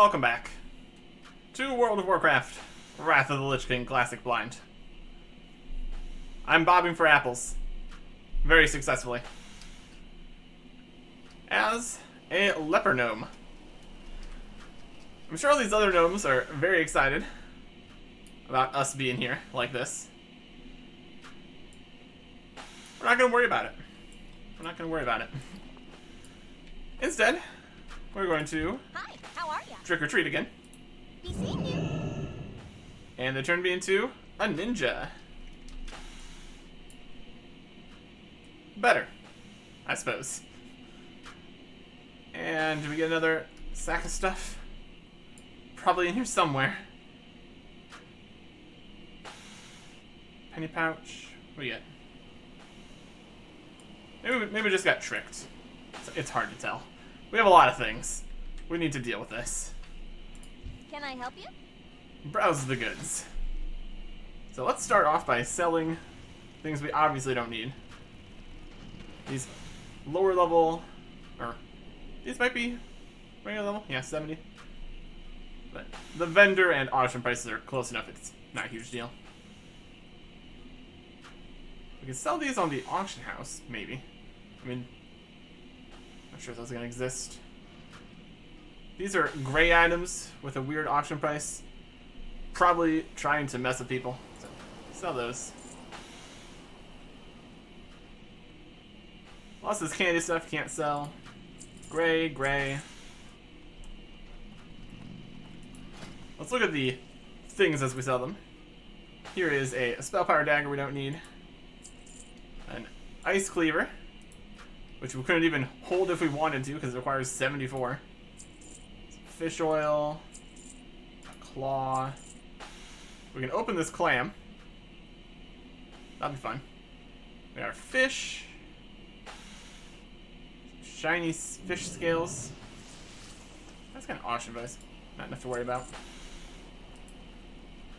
Welcome back to World of Warcraft, Wrath of the Lich King Classic Blind. I'm bobbing for apples, very successfully, as a leper gnome. I'm sure all these other gnomes are very excited about us being here like this. We're not going to worry about it. We're not going to worry about it. Instead, we're going to Hi, how are ya? trick or treat again. Be seeing you. And they turned me into a ninja. Better, I suppose. And do we get another sack of stuff? Probably in here somewhere. Penny pouch. What do you get? Maybe we just got tricked. It's hard to tell. We have a lot of things. We need to deal with this. Can I help you? Browse the goods. So let's start off by selling things we obviously don't need. These lower level, or these might be regular level. Yeah, 70. But the vendor and auction prices are close enough. It's not a huge deal. We can sell these on the auction house, maybe. I mean, I'm sure those are gonna exist. These are gray items with a weird auction price. Probably trying to mess with people. So sell those. Lots of this candy stuff can't sell. Gray, gray. Let's look at the things as we sell them. Here is a spell power dagger we don't need. An ice cleaver, which we couldn't even hold if we wanted to because it requires 74. Some fish oil. A claw. We can open this clam. That'll be fun. We got our fish. Shiny fish scales. That's kind of auction advice. Not enough to worry about.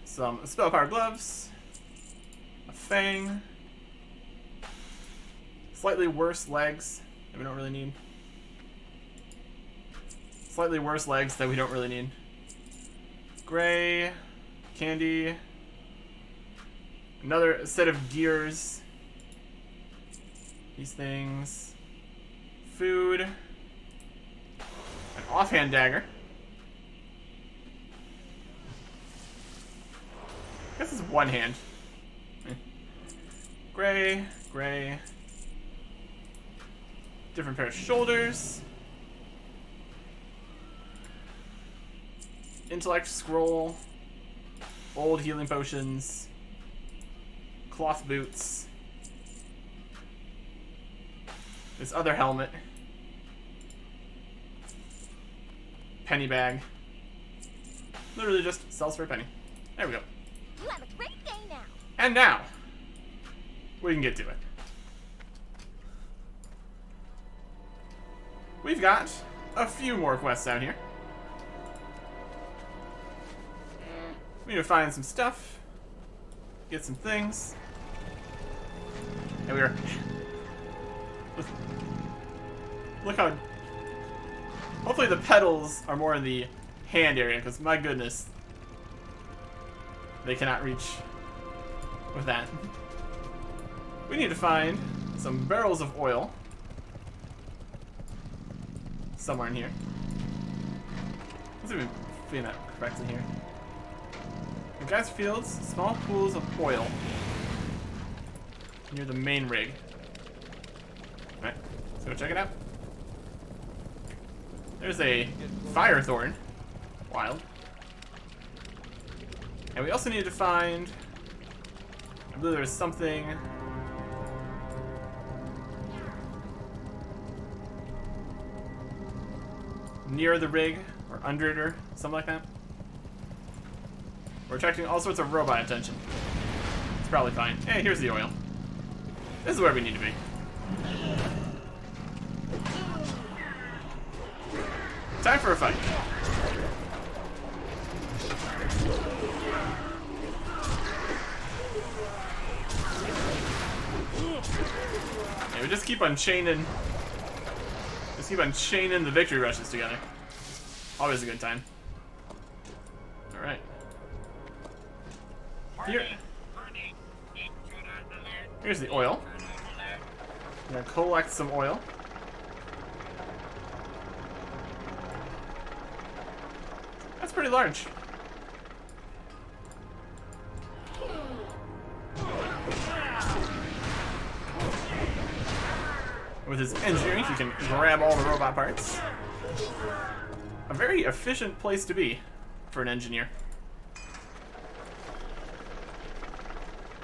Some spell power gloves. A fang. Slightly worse legs that we don't really need. Slightly worse legs that we don't really need. Gray. Candy. Another set of gears. These things. Food. An offhand dagger. I guess it's one hand. Gray, gray. Different pair of shoulders. Intellect scroll. Old healing potions. Cloth boots. This other helmet. Penny bag. Literally just sells for a penny. There we go. You have a great day now. And now, we can get to it. We've got a few more quests out here. We need to find some stuff. Get some things. And we are... Look how... Hopefully the petals are more in the hand area, because my goodness, they cannot reach with that. We need to find some barrels of oil somewhere in here. Let's see if we find that correctly here. In gas fields, small pools of oil near the main rig. Alright, let's go check it out. There's a fire thorn. Wild. And we also need to find... I believe there's something... near the rig, or under it, or something like that. We're attracting all sorts of robot attention. It's probably fine. Hey, here's the oil. This is where we need to be. Time for a fight. Yeah, we just keep on chaining the victory rushes together. Always a good time. Alright. Here's the oil. I'm gonna collect some oil. That's pretty large. With his engineering, he can grab all the robot parts. A very efficient place to be for an engineer.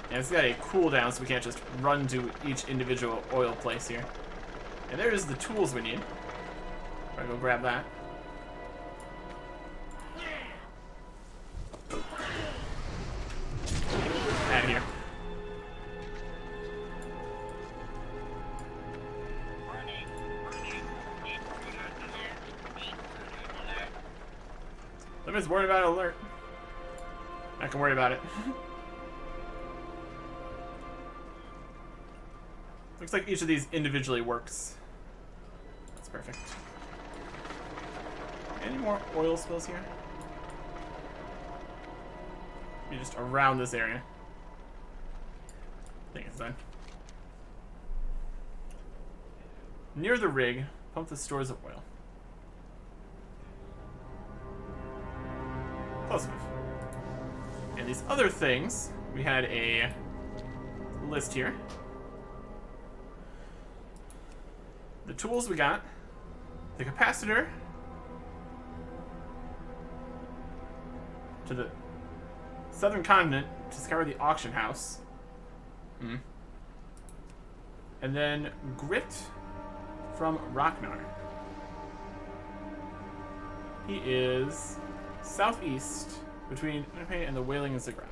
And it's got a cooldown, so we can't just run to each individual oil place here. And there's the tools we need. I'll go grab that. Out of here. Somebody's worried about an alert. I can worry about it. Looks like each of these individually works. That's perfect. Any more oil spills here? Maybe just around this area. I think it's done. Near the rig, pump the stores of oil. Close enough. And these other things, we had a list here. The tools we got, the capacitor to the southern continent to discover the auction house. And then grit from Ragnar. He is southeast between Winnipeg and the Wailing Ziggurat.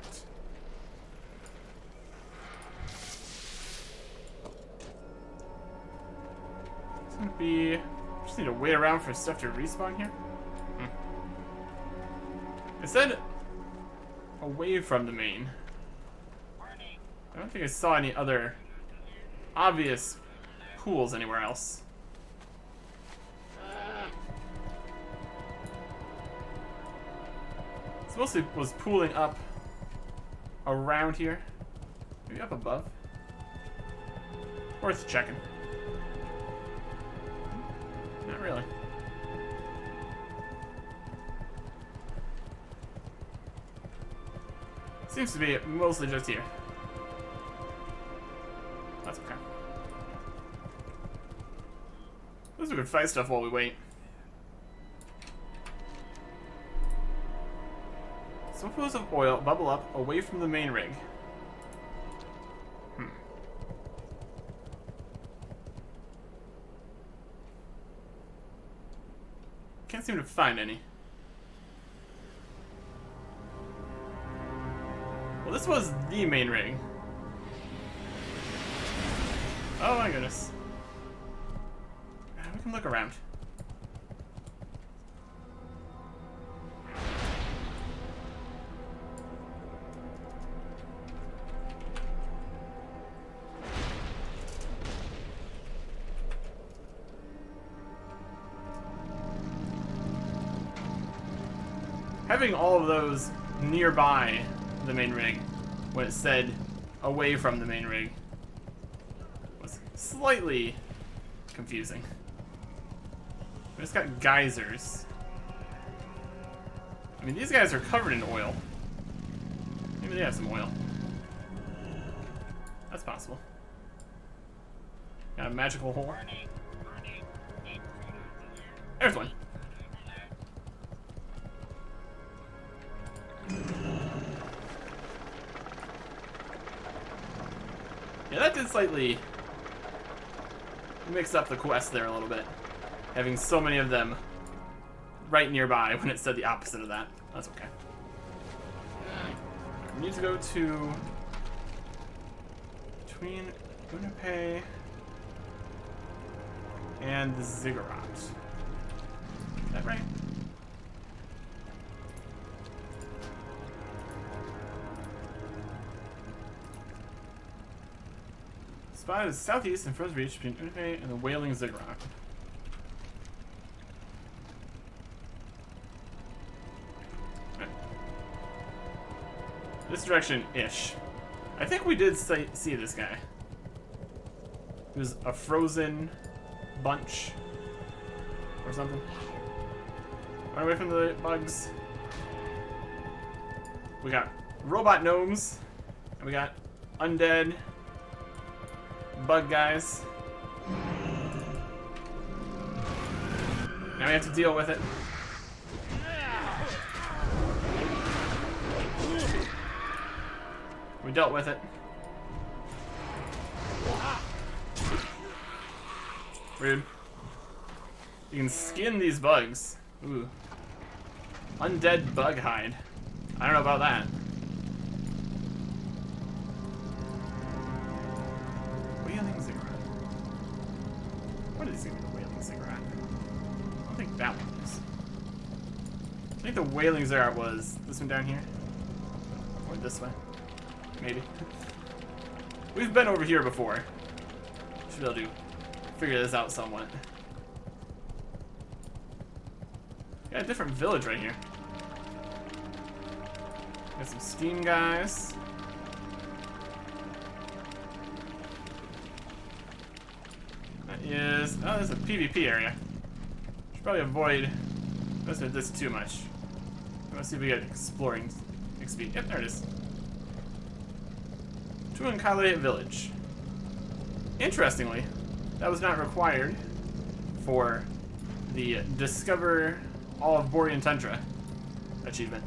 It's gonna be. Just need to wait around for stuff to respawn here. It said away from the main. I don't think I saw any other obvious pools anywhere else. This mostly was pooling up around here. Maybe up above. Worth checking. Not really. Seems to be mostly just here. That's okay. I guess we could fight stuff while we wait. Some pools of oil bubble up away from the main rig. Can't seem to find any. Well, this was the main rig. Oh my goodness. We can look around. Having all of those nearby the main rig when it said away from the main rig was slightly confusing. We just got geysers. I mean, these guys are covered in oil. Maybe they have some oil. That's possible. Got a magical hole. There's one. Yeah, that did slightly mix up the quest there a little bit. Having so many of them right nearby when it said the opposite of that. That's okay. We need to go to between Winnipeg and the Ziggurat. Is that right? Spot is southeast and further reach between Winnipeg and the Wailing Ziggurat. This direction-ish. I think we did see this guy. He was a frozen bunch or something. Run away from the bugs. We got robot gnomes, and we got undead bug guys. Now we have to deal with it. We dealt with it. Rude. You can skin these bugs. Ooh. Undead bug hide. I don't know about that. Wailing cigarette. What is even a wailing cigarette? I don't think that one is. I think the wailing cigarette was this one down here. Or this way. Maybe. We've been over here before. Should be able to figure this out somewhat. Got a different village right here. Got some steam guys. That is... oh, there's a PvP area. Should probably avoid messing with this too much. Let's see if we get exploring XP. Yep, there it is. Tuankale Village. Interestingly, that was not required for the Discover All of Borean Tundra achievement.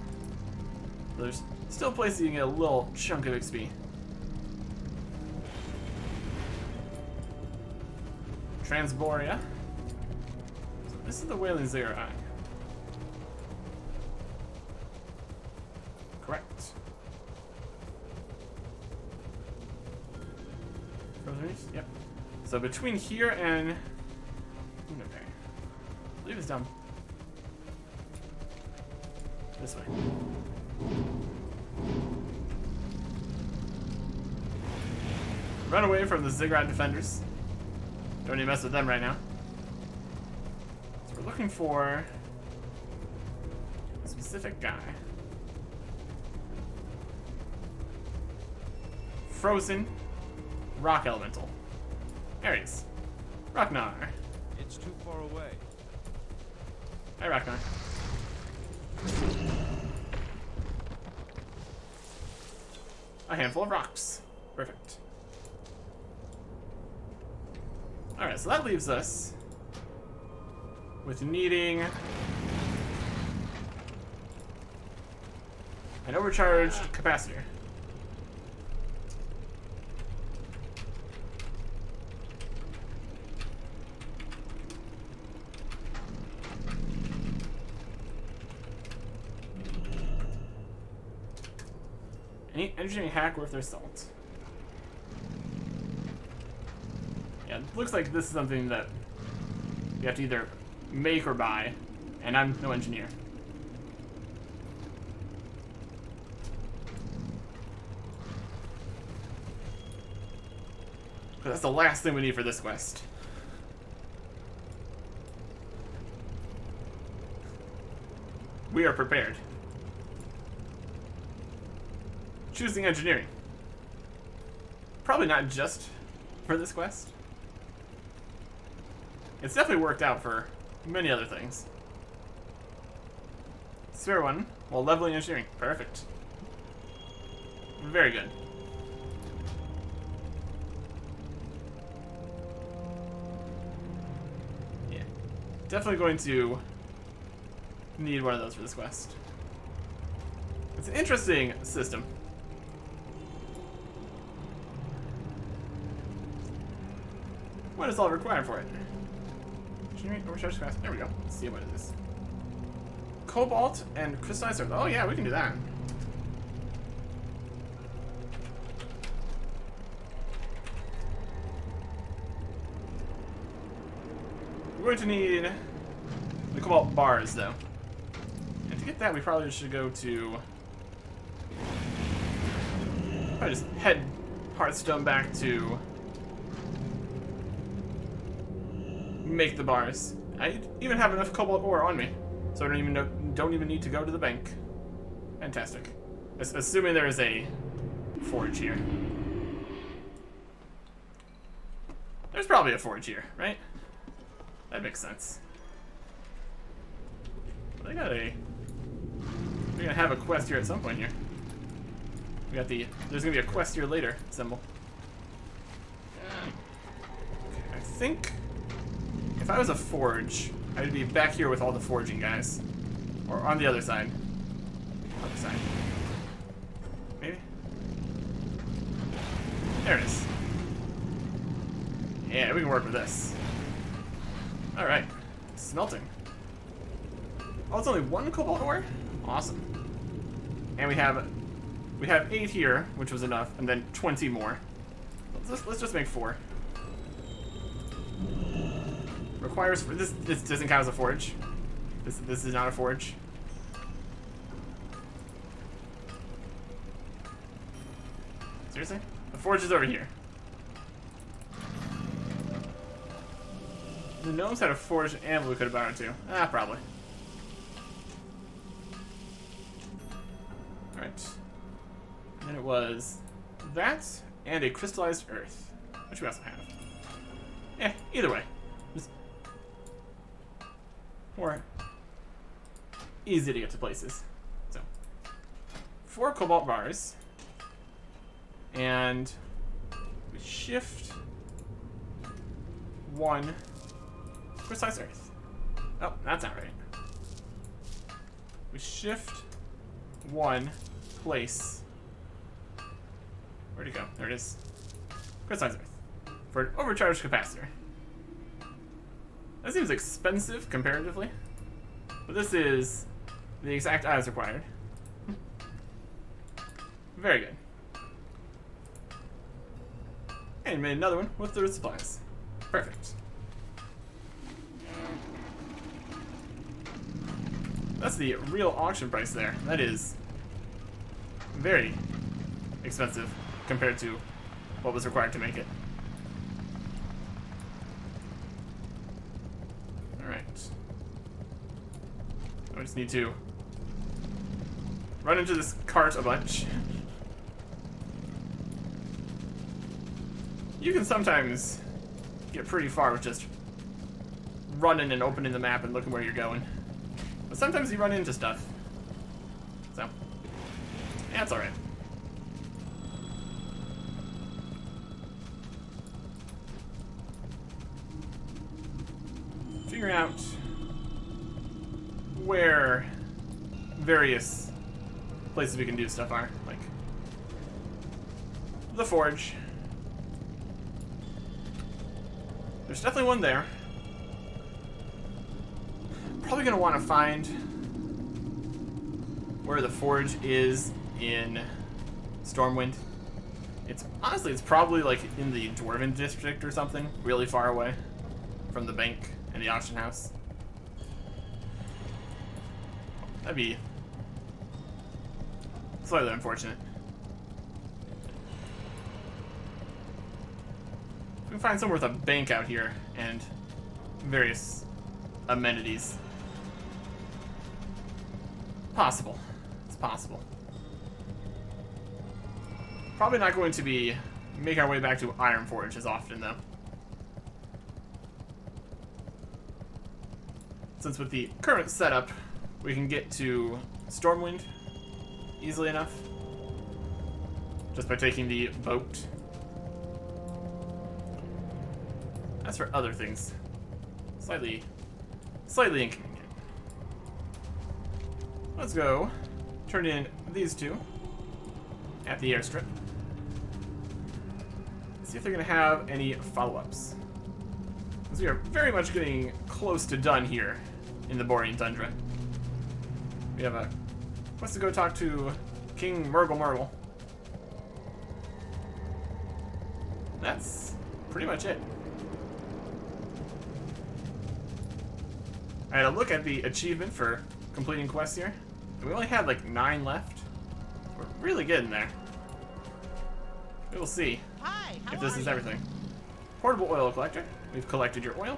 There's still a place you can get a little chunk of XP. Transboria. So this is the Wailing Ziggurat. Correct. Yep. So between here and okay, I believe it's down this way. Run away from the Ziggurat defenders. Don't even mess with them right now. So we're looking for a specific guy. Frozen rock elemental. There he is. Rocknar. It's too far away. Hi, Rocknar. A handful of rocks. Perfect. Alright, so that leaves us with needing an overcharged capacitor. Any engineering hack worth their salt. Yeah, it looks like this is something that you have to either make or buy, and I'm no engineer. But that's the last thing we need for this quest. We are prepared. Choosing engineering. Probably not just for this quest. It's definitely worked out for many other things. Spare one while leveling engineering. Perfect. Very good. Yeah. Definitely going to need one of those for this quest. It's an interesting system. What is all required for it? Overcharge fast. There we go. Let's see what it is. Cobalt and crystallized earth. Oh yeah, we can do that. We're going to need the cobalt bars though. And to get that, we probably should go to. Probably just head Hearthstone back to make the bars. I even have enough cobalt ore on me, so I don't even need to go to the bank. Fantastic. Assuming there is a forge here. There's probably a forge here, right? That makes sense. They got a... We're gonna have a quest here at some point here. We got the... There's gonna be a quest here later symbol. Okay, I think... If I was a forge, I'd be back here with all the forging guys. Or on the other side. Other side. Maybe? There it is. Yeah, we can work with this. Alright. Smelting. Oh, it's only 1 cobalt ore? Awesome. And we have 8 here, which was enough, and then 20 more. Let's just make 4. Requires this doesn't count as a forge. This is not a forge. Seriously? The forge is over here. The gnomes had a forge and anvil we could have borrowed too. Ah, probably. Alright. And then it was that and a crystallized earth, which we also have. Yeah, either way. Just more easy to get to places. So, 4 cobalt bars. And we shift 1 crystallized earth. Oh, that's not right. We shift 1 place. Where'd it go? There it is. Crystallized earth. For an overcharged capacitor. That seems expensive comparatively. But this is the exact as required. Very good. And made another one with the supplies. Perfect. That's the real auction price there. That is very expensive compared to what was required to make it. Alright. I just need to run into this cart a bunch. You can sometimes get pretty far with just running and opening the map and looking where you're going. But sometimes you run into stuff. So, yeah, it's alright. Figuring out where various places we can do stuff are. Like, the forge. There's definitely one there. Probably gonna want to find where the forge is in Stormwind. It's honestly, it's probably like in the Dwarven district or something, really far away from the bank and the auction house. That'd be slightly unfortunate. We can find somewhere with a bank out here and various amenities. Possible. It's possible. Probably not going to be make our way back to Ironforge as often though. Since with the current setup, we can get to Stormwind easily enough. Just by taking the boat. As for other things, slightly inconvenient. Let's go turn in these 2 at the airstrip. See if they're gonna have any follow-ups. Because we are very much getting close to done here in the boring tundra. We have a quest to go talk to King Murgle. That's pretty much it. I had a look at the achievement for completing quests here. We only had like 9 left. We're really getting there. We will see if this is everything. Portable oil collector. We've collected your oil.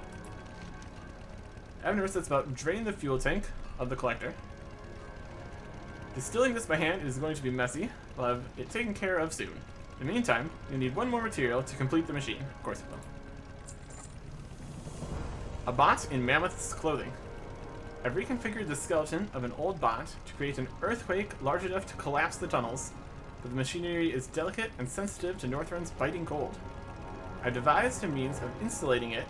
I've noticed it's about draining the fuel tank of the collector. Distilling this by hand is going to be messy. We'll have it taken care of soon. In the meantime, you'll need one more material to complete the machine. Of course we will. A bot in Mammoth's clothing. I've reconfigured the skeleton of an old bot to create an earthquake large enough to collapse the tunnels, but the machinery is delicate and sensitive to Northrun's biting cold. I've devised a means of insulating it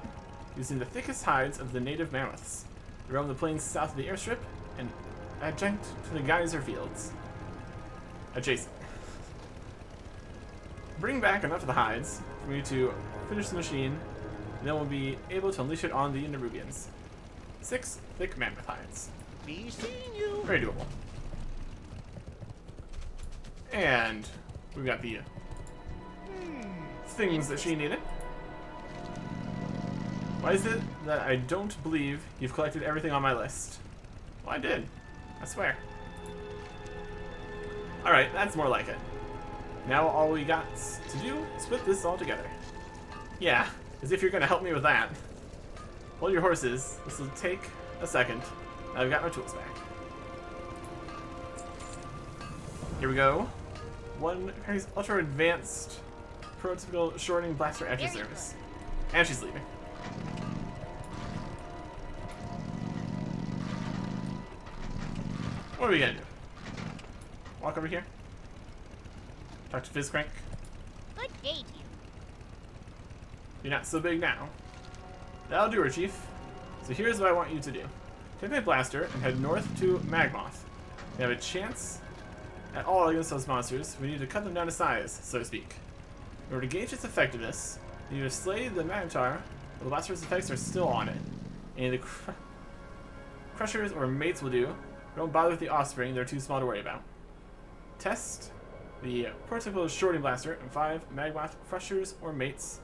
using the thickest hides of the native mammoths. They roam the plains south of the airstrip and adjacent to the geyser fields. Adjacent. Bring back enough of the hides for me to finish the machine, and then we'll be able to unleash it on the Nerubians. 6 thick mammoth hides. Be seeing you. Very doable. And we've got the things that she needed. Why is it that I don't believe you've collected everything on my list? Well, I did. I swear. Alright, that's more like it. Now all we got to do is put this all together. Yeah, as if you're gonna help me with that. Hold your horses. This will take a second. I've got my tools back. Here we go. One ultra advanced prototypical shortening blaster at your service. And she's leaving. What are we gonna do? Walk over here? Talk to Fizzcrank? Good day to you. You're not so big now. That'll do her, Chief. So here's what I want you to do. Take my blaster and head north to Magmoth. We have a chance at all against those monsters. We need to cut them down to size, so to speak. In order to gauge its effectiveness, you need to slay the Magnetar, but the blaster's effects are still on it. And the crushers or mates will do. Don't bother with the offspring, they're too small to worry about. Test the prototypical shorting blaster and 5 Magmoth crushers or mates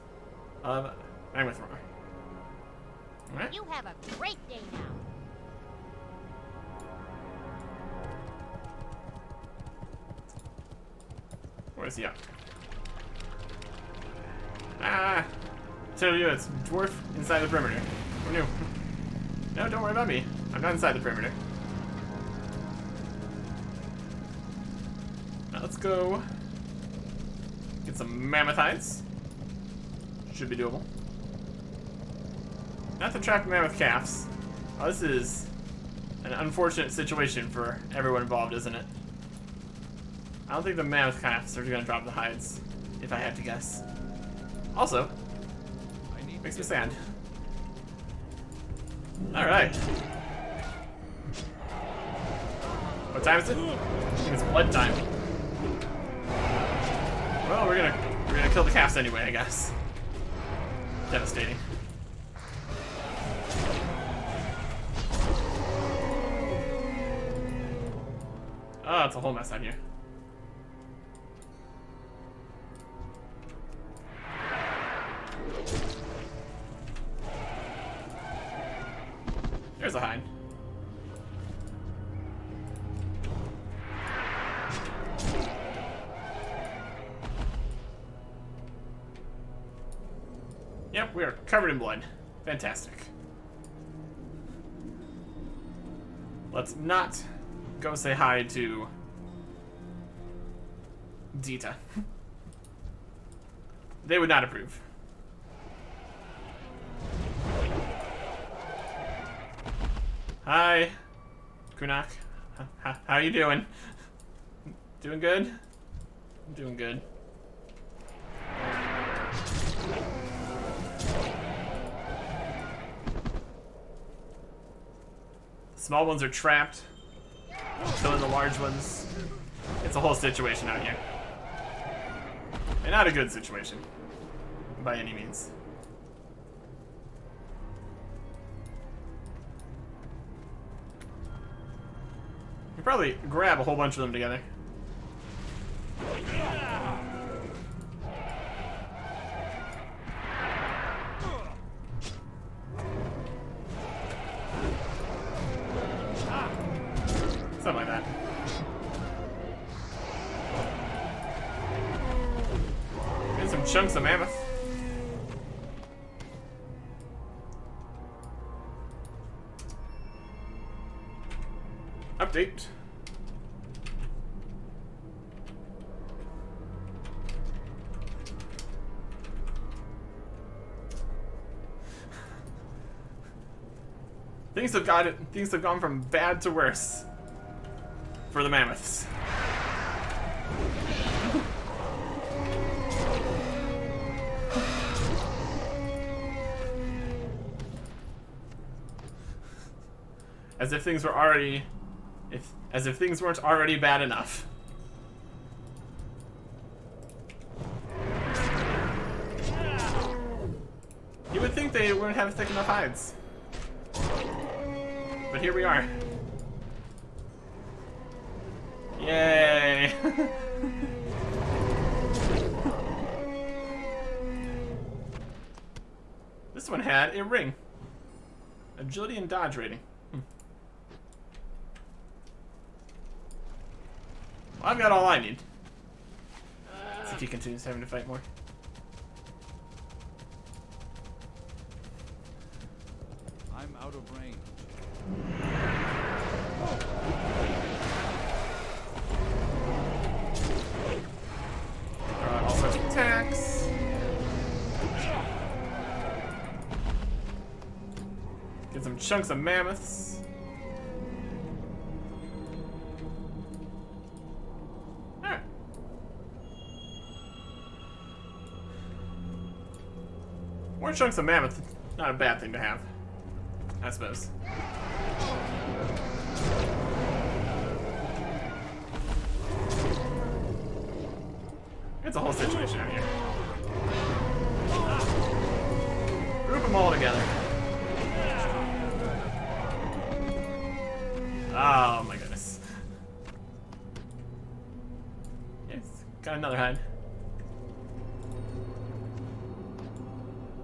of Magmoth Runner. Alright. You have a great day now. Where is he at? Ah! Tell you, it's dwarf inside the perimeter. Who knew? No, don't worry about me. I'm not inside the perimeter. Now let's go get some mammoth hides. Should be doable. Not to trap mammoth calves. Oh, this is an unfortunate situation for everyone involved, isn't it? I don't think the mammoth calves are gonna drop the hides, if I had to guess. Also, makes me sad. Alright. What time is it? I think it's blood time. Well, we're gonna kill the calves anyway, I guess. Devastating. Oh, it's a whole mess out here. There's a hide. Yep, we are covered in blood. Fantastic. Let's not go say hi to Dita. They would not approve. Hi, Kunak. How you doing? Doing good? I'm doing good. Small ones are trapped, killing the large ones. It's a whole situation out here. And not a good situation, by any means. You probably grab a whole bunch of them together. Something like that. And some chunks of mammoth. Update. Things have gone from bad to worse for the mammoths. As if things weren't already bad enough. You would think they wouldn't have thick enough hides. But here we are. Yay! This one had a ring. Agility and dodge rating. Well, I've got all I need. Let's see if he continues having to fight more. I'm out of range. Throw out all sorts of attacks. Get some chunks of mammoths. Alright. More chunks of mammoth, not a bad thing to have, I suppose. It's a whole situation out here. Group them all together. Oh my goodness. Yes, got another hide.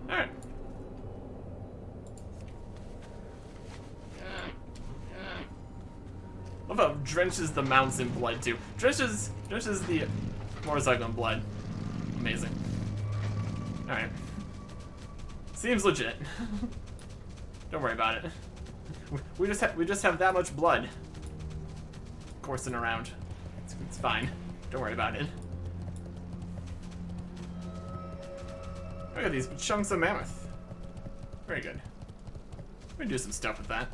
Alright. Love how it drenches the mounts in blood too. Drenches the motorcycle in blood. Amazing. Alright. Seems legit. Don't worry about it. We just have that much blood coursing around. It's fine. Don't worry about it. Look at these chunks of mammoth. Very good. We're gonna do some stuff with that.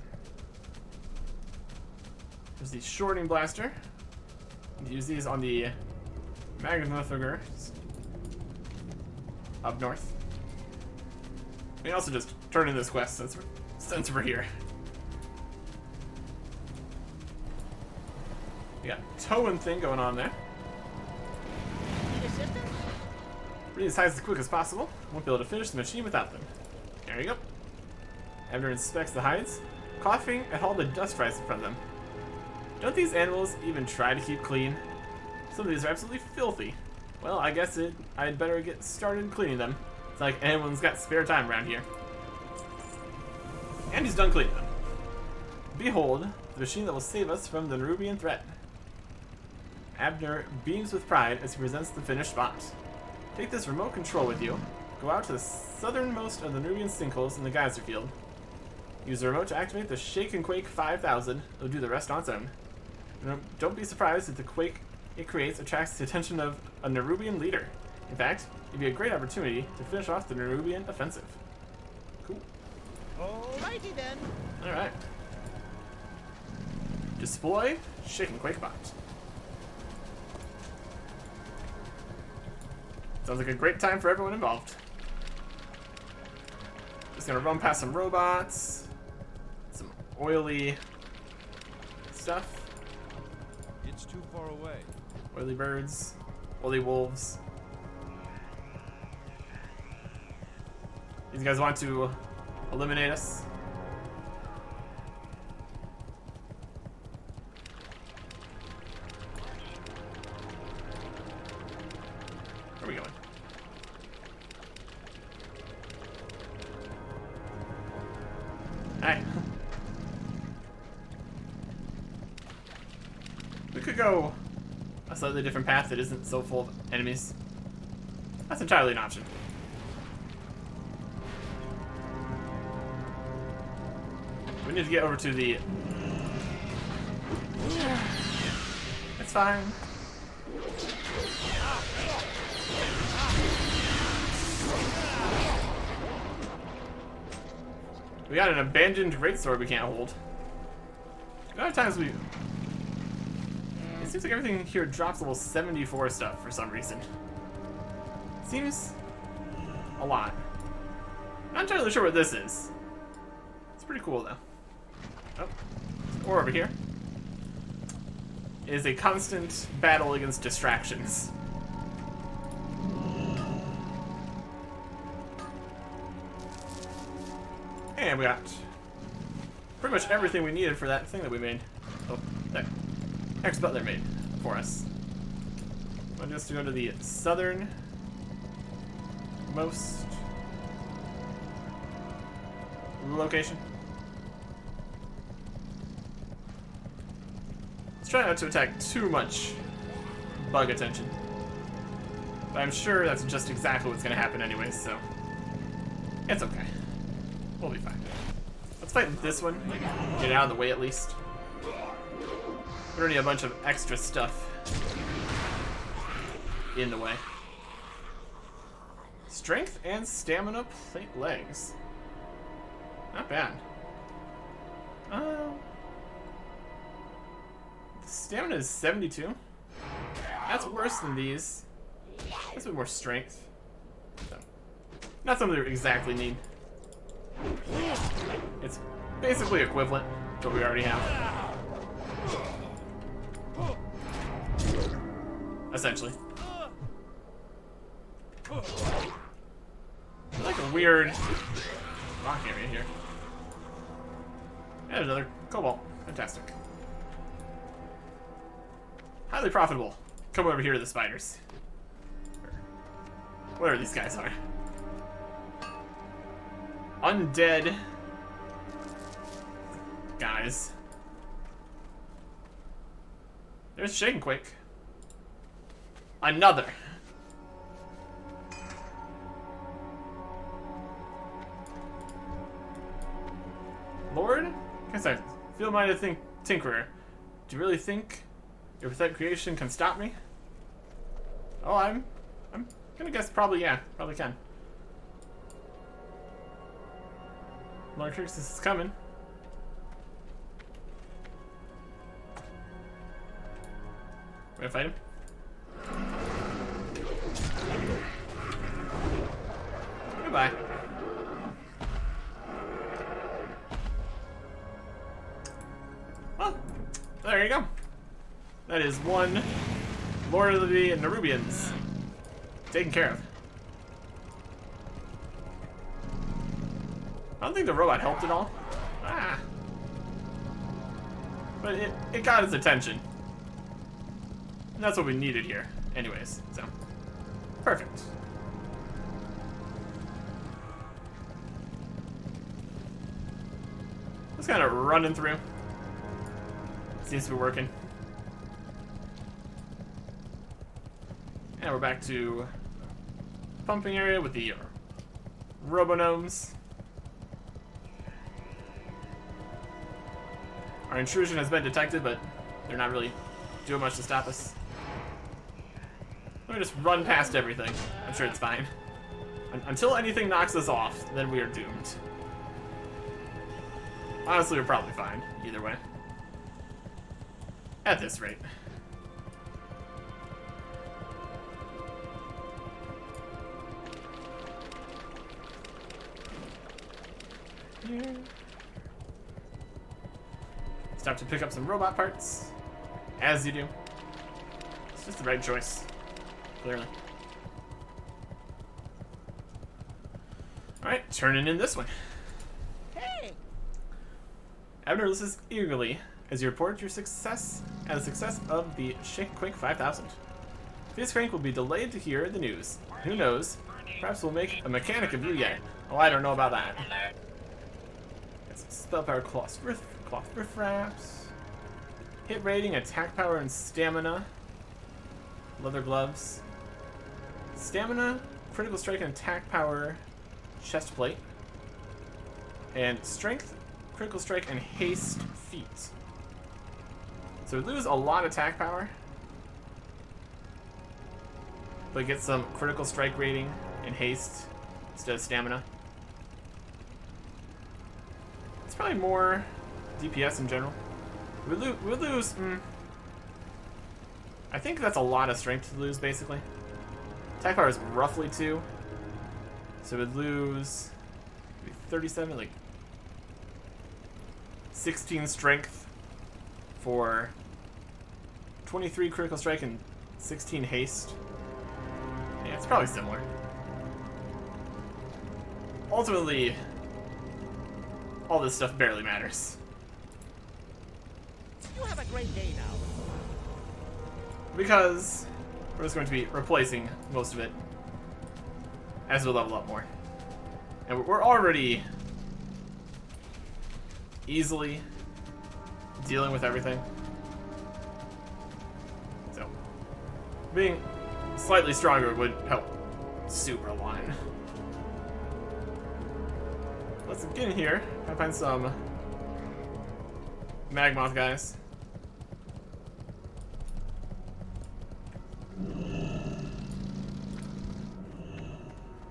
There's the shorting blaster. Use these on the magnifier up north. We can also just turn in this quest since we're here. We got towing thing going on there. Need assistance? Bring these hides as quick as possible. Won't be able to finish the machine without them. There you go. Abner inspects the hides, coughing at all the dust rising from them. Don't these animals even try to keep clean? Some of these are absolutely filthy. Well, I guess I'd better get started cleaning them. It's like anyone's got spare time around here. And he's done cleaning them. Behold, the machine that will save us from the Nerubian threat. Abner beams with pride as he presents the finished spot. Take this remote control with you. Go out to the southernmost of the Nerubian sinkholes in the geyser field. Use the remote to activate the Shake and Quake 5000. It'll do the rest on its own. Don't be surprised if the quake it creates attracts the attention of a Nerubian leader. In fact, it'd be a great opportunity to finish off the Nerubian offensive. Cool. Alrighty then. Alright. Deploy Shake and Quake bot. Sounds like a great time for everyone involved. Just gonna run past some robots, some oily stuff. It's too far away. Oily birds, oily wolves. These guys want to eliminate us. Where are we going? Hey. We could go a slightly different path that isn't so full of enemies. That's entirely an option. We need to get over to the... It's fine. We got an abandoned greatsword we can't hold. A lot of times we... It seems like everything here drops level 74 stuff for some reason. Seems a lot. Not entirely sure what this is. It's pretty cool though. Oh, or over here. It is a constant battle against distractions. And we got pretty much everything we needed for that thing that we made. Oh, that ex-butler made for us. I'm just to go to the southern most location. Let's try not to attack too much bug attention. But I'm sure that's just exactly what's going to happen anyway, so it's okay. We'll be fine. Let's fight this one. Get it out of the way at least. We don't need a bunch of extra stuff in the way. Strength and stamina plate legs. Not bad. The stamina is 72. That's worse than these. That's a bit more strength. So, not something we exactly need. It's basically equivalent to what we already have. Essentially. Like a weird rock area here. And another cobalt. Fantastic. Highly profitable. Come over here to the spiders. Whatever these guys are. Undead guys. There's Shake and Quake. Another. Lord? Guess I feel-minded tinkerer. Do you really think your pathetic creation can stop me? Oh, I'm gonna guess probably yeah. Probably can. Lord Crixus is coming. We're gonna fight him. Goodbye. Well, there you go. That is one Lord of the Nerubians taken care of. I don't think the robot helped at all. Ah. But it got his attention. And that's what we needed here. Anyways, so. Perfect. Just kind of running through. Seems to be working. And we're back to pumping area with the Robognomes. Our intrusion has been detected, but they're not really doing much to stop us. Let me just run past everything. I'm sure it's fine. Until anything knocks us off, then we are doomed. Honestly, we're probably fine, either way. At this rate. Here. Stop to pick up some robot parts, as you do. It's just the right choice, clearly. Alright, turning in this one. Hey! Abner listens eagerly as you report your success and the success of the Shake Quake 5000. This crank will be delayed to hear the news. Who knows? Perhaps we'll make a mechanic of you yet. Oh, I don't know about that. Spell power, cloth riffraps, hit rating, attack power, and stamina. Leather gloves, stamina, critical strike, and attack power. Chest plate, and strength, critical strike, and haste feet. So we lose a lot of attack power, but get some critical strike rating and haste instead of stamina. probably more DPS in general. We lose. I think that's a lot of strength to lose, basically. Attack power is roughly 2. So we'd lose 37, like 16 strength for 23 critical strike and 16 haste. Yeah, it's probably similar. Ultimately, all this stuff barely matters. You have a great day now. Because we're just going to be replacing most of it as we level up more. And we're already easily dealing with everything. So, being slightly stronger would help super a lot. Let's get in here and find some Magmoth guys.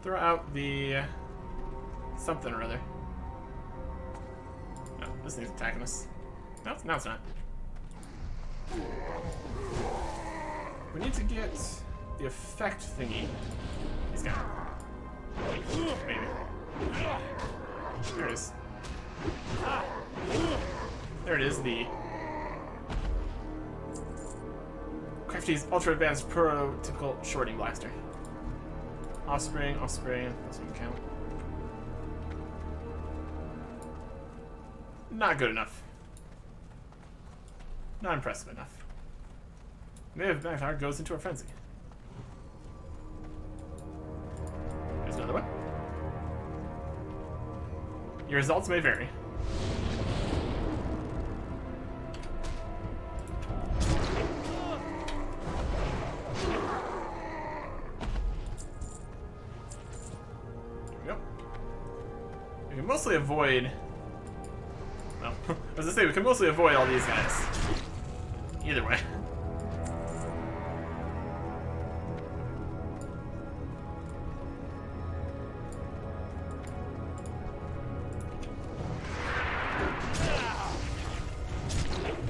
Throw out the something or other. No, this thing's attacking us. No, it's not. We need to get the effect thingy. He's got it. Maybe. There it is. There it is, the Crafty's Ultra Advanced Prototypical Shorting Blaster. Offspring, that's one count. Not good enough. Not impressive enough. Maybe if Magmoth goes into a frenzy. There's another one. Your results may vary. We can mostly avoid... Well, I was gonna say, we can mostly avoid all these guys. Either way.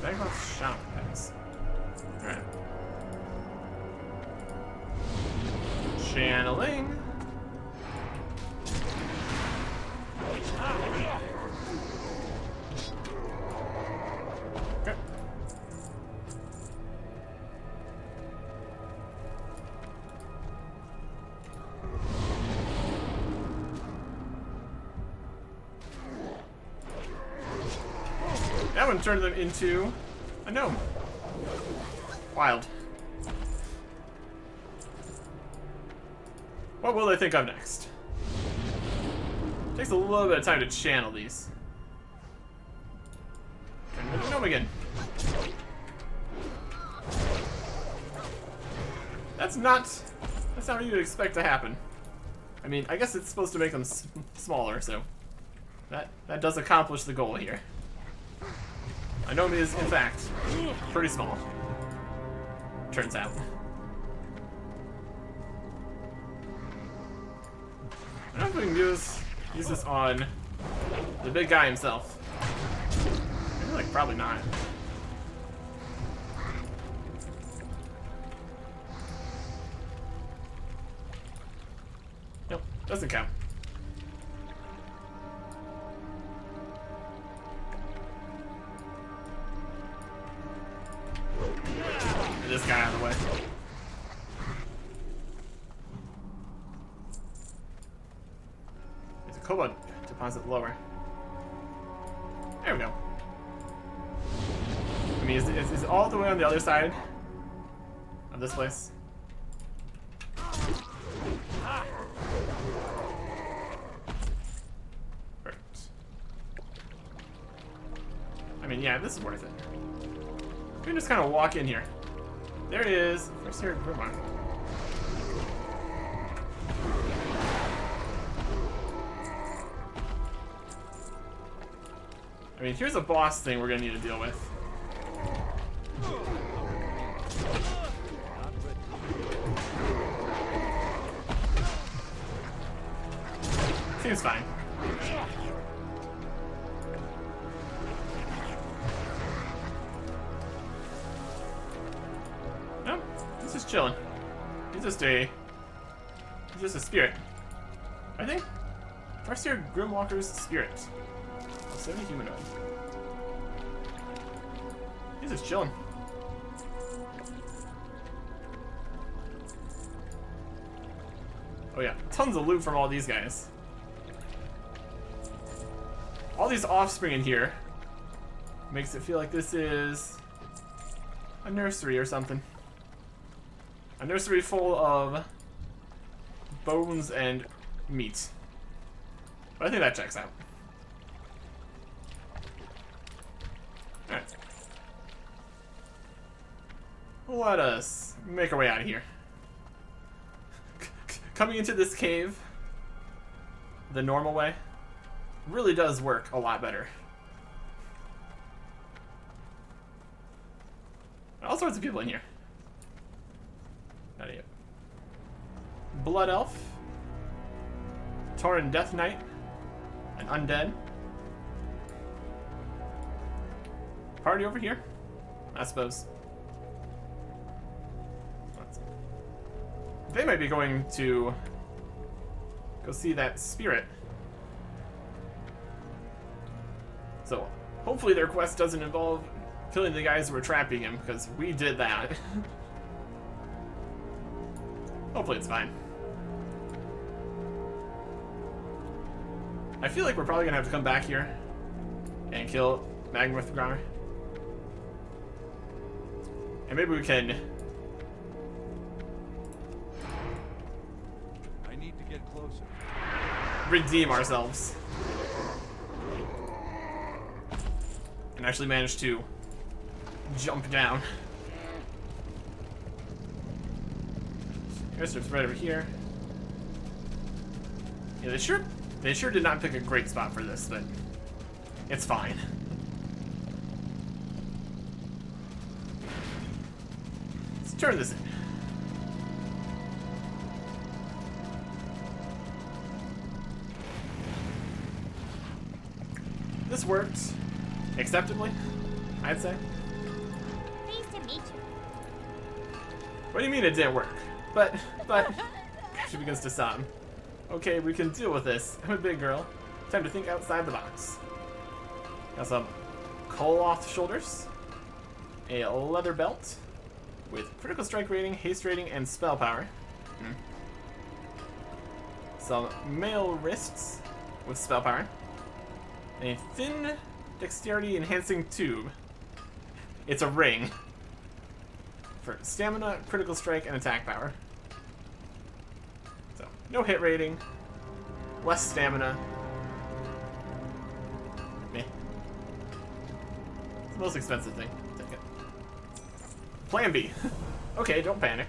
Magmoth shout pass. Alright. Channeling. That one turned them into a gnome. Wild. What will they think of next? Takes a little bit of time to channel these. Turn them into a gnome again. That's not what you'd expect to happen. I mean, I guess it's supposed to make them smaller, so that does accomplish the goal here. A gnome is, in fact, pretty small. Turns out. I don't know if we can use this on the big guy himself. I feel like probably not. Nope, doesn't count. Get this guy out of the way. There's a cobalt deposit lower. There we go. I mean, is it all the way on the other side of this place? Perfect. I mean, yeah, this is worth it. We can just kind of walk in here. There it is. First here, come on. I mean, here's a boss thing we're gonna need to deal with. Seems fine. just chilling. He's just a spirit. I think. Farseer Grimwalker's spirit. Oh, 70 humanoid. He's just chilling. Oh yeah, tons of loot from all these guys. All these offspring in here makes it feel like this is a nursery or something. A nursery full of bones and meat. But I think that checks out. Alright. Let us make our way out of here. Coming into this cave the normal way really does work a lot better. All sorts of people in here. Not yet. Blood Elf, Tauren Death Knight, an Undead. Party over here, I suppose. They might be going to go see that spirit. So, hopefully their quest doesn't involve killing the guys who were trapping him, because we did that. Hopefully it's fine. I feel like we're probably going to have to come back here and kill Magmorth Grommer. And maybe we can... I need to get closer. redeem ourselves. And actually manage to jump down. Airstrip's right over here. Yeah, they sure did not pick a great spot for this, but it's fine. Let's turn this in. This worked acceptably, I'd say. Pleased to meet you. What do you mean it didn't work? But she begins to sob. Okay, we can deal with this. I'm a big girl. Time to think outside the box. Got some Koloth shoulders, a leather belt with critical strike rating, haste rating, and spell power. Some mail wrists with spell power. A thin dexterity enhancing tube. It's a ring for stamina, critical strike, and attack power. So, no hit rating, less stamina. Meh. It's the most expensive thing. Take it. Plan B. Okay, don't panic.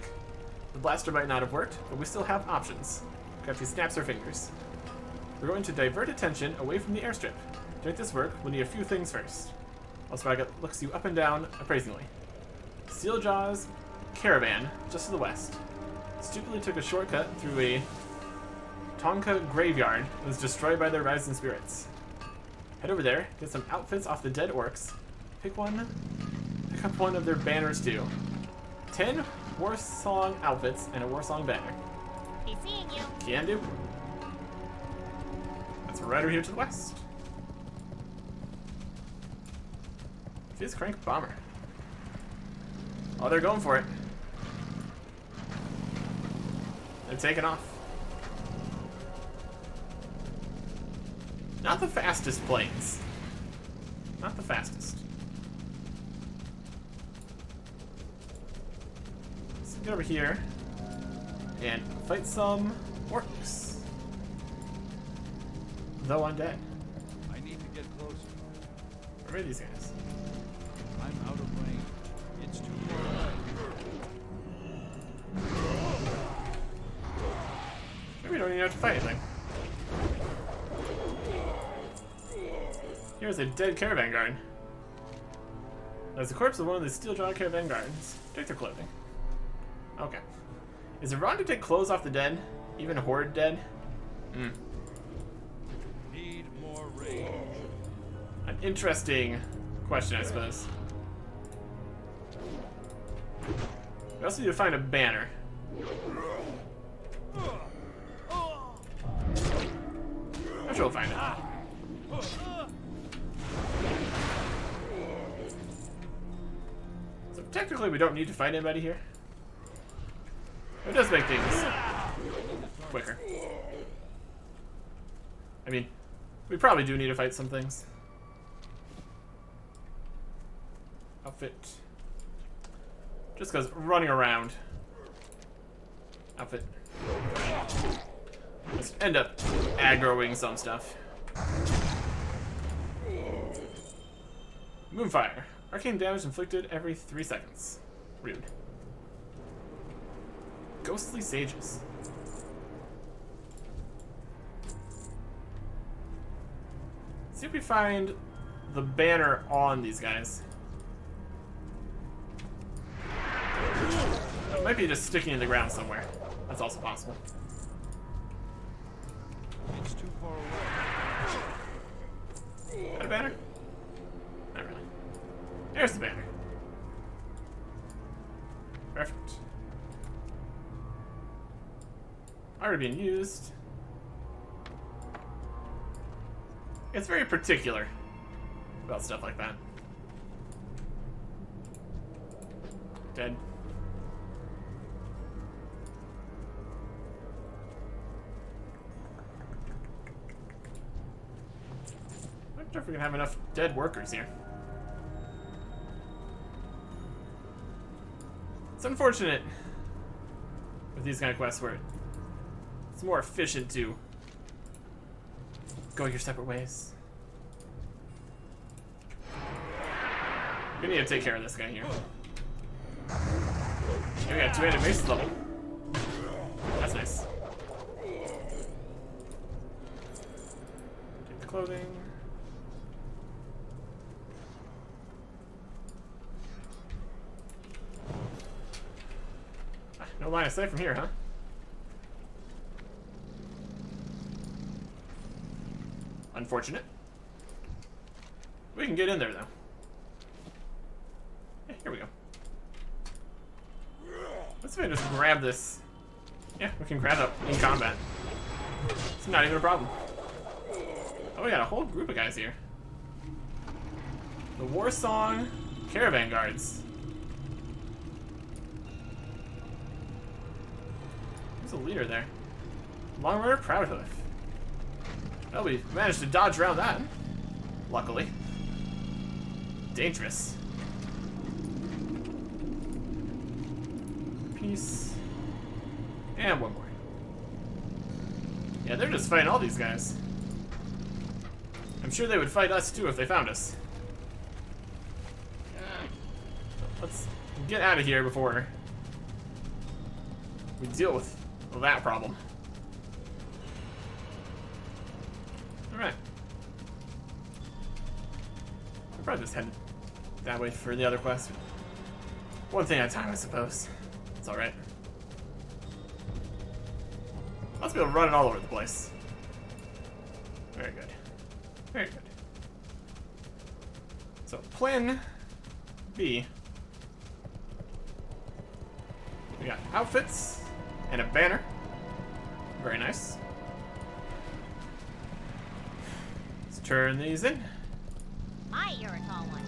The blaster might not have worked, but we still have options. Crafty snaps her fingers. We're going to divert attention away from the airstrip. To make this work, we'll need a few things first. Ospraga looks you up and down appraisingly. Steeljaw's caravan, just to the west. Stupidly took a shortcut through a Tonka graveyard that was destroyed by their rising spirits. Head over there, get some outfits off the dead orcs. Pick up one of their banners too. 10 Warsong outfits and a Warsong banner. Be seeing you. Can do. That's right over here to the west. Fizz Crank Bomber. Oh, they're going for it. They're taking off. Not the fastest planes. Not the fastest. Let's get over here and fight some orcs. Though undead. I need to get closer. Where are these guys? I'm out of range. It's too far away. Maybe we don't even have to fight anything. Here's a dead caravan guard. There's the corpse of one of the steel-jawed caravan guards. Take their clothing. Okay. Is it wrong to take clothes off the dead? Even horde dead? Need more range. An interesting question, I suppose. We also need to find a banner. I'm sure we'll find it. So technically we don't need to fight anybody here. It does make things quicker. I mean, we probably do need to fight some things. Outfit. Just because running around. Outfit. Just end up aggroing some stuff. Moonfire. Arcane damage inflicted every 3 seconds. Rude. Ghostly sages. See if we find the banner on these guys. It might be just sticking in the ground somewhere. That's also possible. It's too far away. Got a banner? Not really. There's the banner. Perfect. Already being used. It's very particular about stuff like that. Dead. I wonder if we can have enough dead workers here. It's unfortunate with these kind of quests where it's more efficient to go your separate ways. We need to take care of this guy here. We got 2 animations level. That's nice. Take the clothing. No line of sight from here, huh? Unfortunate. We can get in there, though. Yeah, here we go. Let's see if I just grab this. Yeah, we can grab that in combat. It's not even a problem. Oh, we got a whole group of guys here. The War Song Caravan Guards. Who's the leader there? Long Runner Proudhoof. Well, we managed to dodge around that. Luckily. Dangerous. Peace. And one more. Yeah, they're just fighting all these guys. I'm sure they would fight us too if they found us. Let's get out of here before we deal with that problem. Alright. We'll probably just head that way for the other quest. One thing at a time, I suppose. It's alright. Let's be able to run it all over the place. Very good. Very good. So, plan B. We got outfits and a banner. Very nice. Let's turn these in. You're a tall one.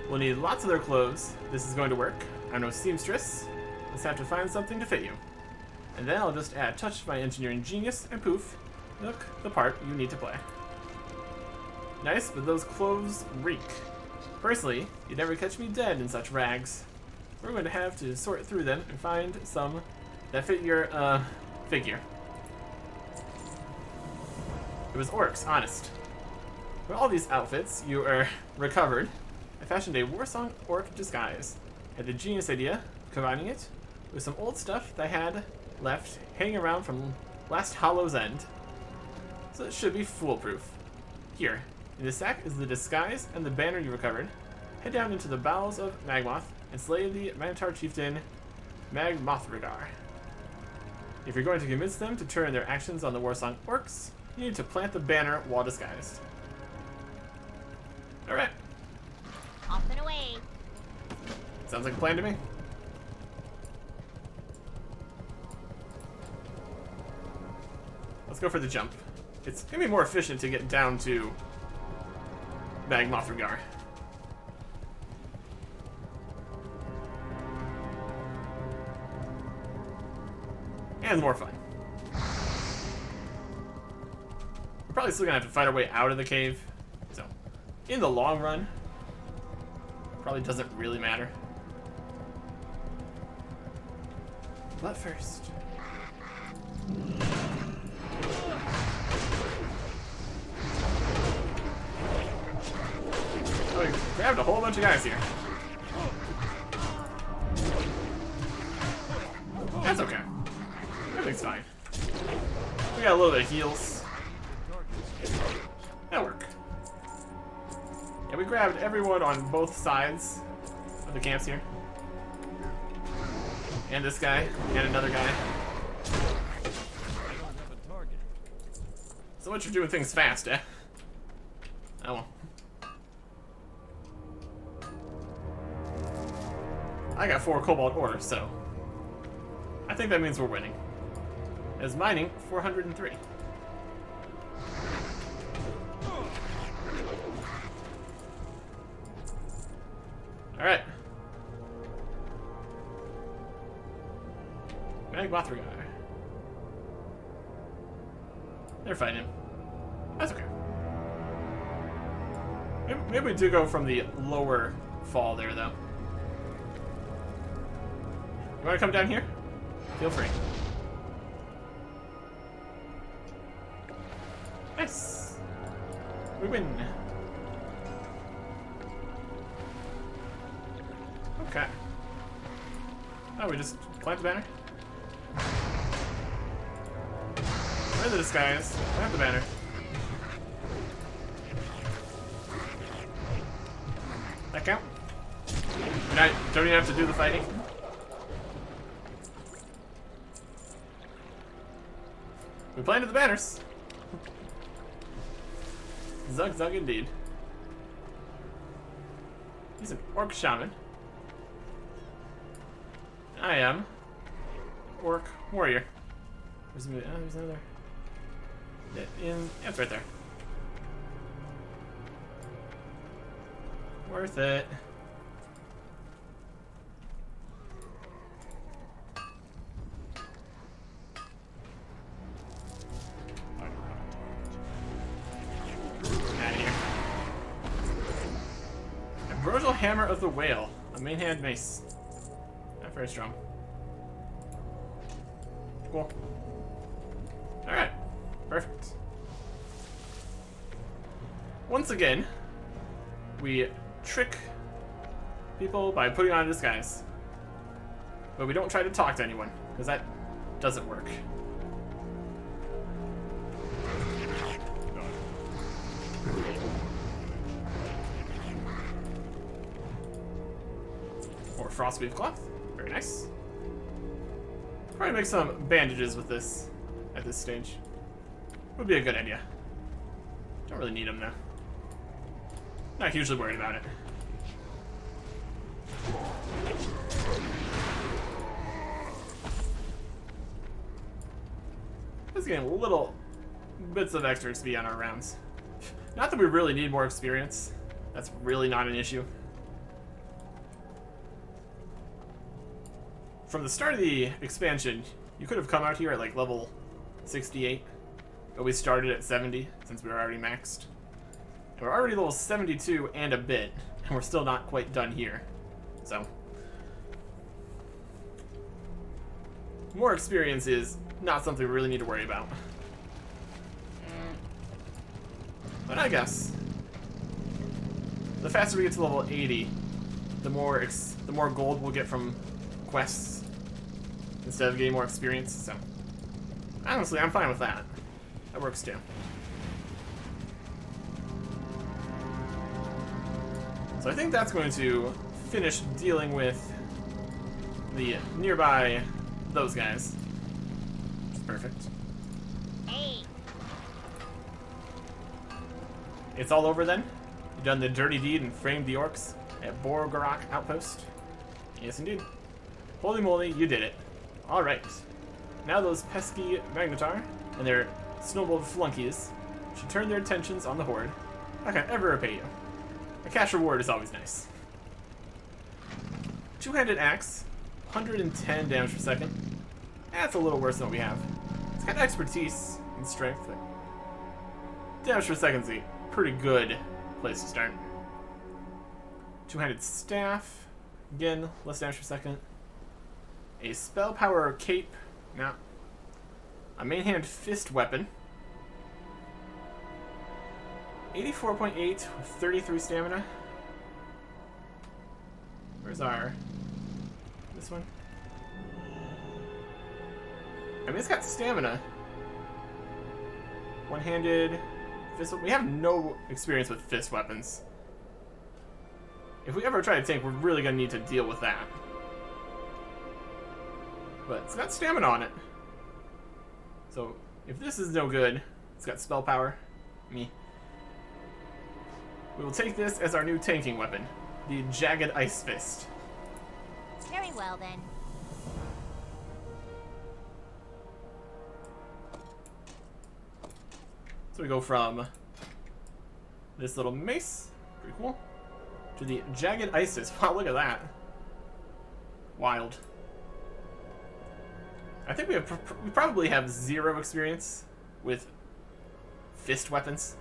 We'll need lots of their clothes. This is going to work. I'm no seamstress. Let's have to find something to fit you. And then I'll just add a touch of my engineering genius, and poof, look the part you need to play. Nice, but those clothes reek. Personally, you'd never catch me dead in such rags. We're going to have to sort through them and find some that fit your, figure. It was orcs, honest. For all these outfits you recovered, I fashioned a Warsong orc disguise. I had the genius idea of combining it with some old stuff that I had left hanging around from last Hollow's End. So it should be foolproof. Here, in the sack is the disguise and the banner you recovered. Head down into the bowels of Magmoth and slay the Minotaur chieftain Magmothrigar. If you're going to convince them to turn their actions on the Warsong orcs, you need to plant the banner while disguised. Alright. Off and away. Sounds like a plan to me. go for the jump. It's gonna be more efficient to get down to Magmothragar. And more fun. We're probably still gonna have to fight our way out of the cave. So, in the long run, probably doesn't really matter. But first. Oh, we grabbed a whole bunch of guys here. That's okay. Everything's fine. We got a little bit of heals. That'll work. Yeah, we grabbed everyone on both sides of the camps here. And this guy, and another guy. So much for doing things fast, eh? Oh well. I got 4 cobalt ore, so I think that means we're winning. As mining 403. All right. Magmothragar. They're fighting. That's okay. Maybe we do go from the lower fall there, though. You want to come down here? Feel free. Nice. We win. Okay. Oh, we just plant the banner? Where are the disguise? Plant the banner. That count? Don't you have to do the fighting? We planted the banners. Zug zug indeed. He's an orc shaman. I am orc warrior. There's another. Yeah, it's right there. Worth it. Ambrosial Hammer of the Whale. A main hand mace. Not very strong. Cool. Alright. Perfect. Once again, we trick people by putting on a disguise. But we don't try to talk to anyone, because that doesn't work. Or frostweave cloth. Very nice. Probably make some bandages with this at this stage. Would be a good idea. Don't really need them though. Not hugely worried about it. Just getting little bits of extra XP on our rounds. Not that we really need more experience. That's really not an issue. From the start of the expansion, you could have come out here at like level 68, but we started at 70 since we were already maxed. And we're already level 72 and a bit, and we're still not quite done here. So, more experience is not something we really need to worry about. But I guess the faster we get to level 80, the more gold we'll get from quests instead of getting more experience. So honestly, I'm fine with that. That works too. So I think that's going to finish dealing with the nearby those guys. Which is perfect. Hey. It's all over then? You done the dirty deed and framed the orcs at Borgorak Outpost? Yes, indeed. Holy moly, you did it. Alright. Now those pesky Magnetar and their snowballed flunkies should turn their attentions on the horde. I can't ever repay you. A cash reward is always nice. Two-handed axe, 110 damage per second. That's a little worse than what we have. It's got expertise and strength. Damage per second's a pretty good place to start. Two-handed staff, again, less damage per second. A spell power cape, now. A main hand fist weapon. 84.8 with 33 stamina. Where's our... this one? I mean, it's got stamina. One-handed fist... we have no experience with fist weapons. If we ever try to tank, we're really going to need to deal with that. But it's got stamina on it. So, if this is no good, it's got spell power. Me. We will take this as our new tanking weapon. The Jagged Ice Fist. Very well, then. So we go from this little mace, pretty cool, to the Jagged Ice Fist. Wow, look at that. Wild. I think we probably have 0 experience with fist weapons.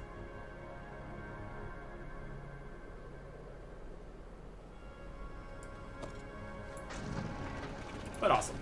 But awesome.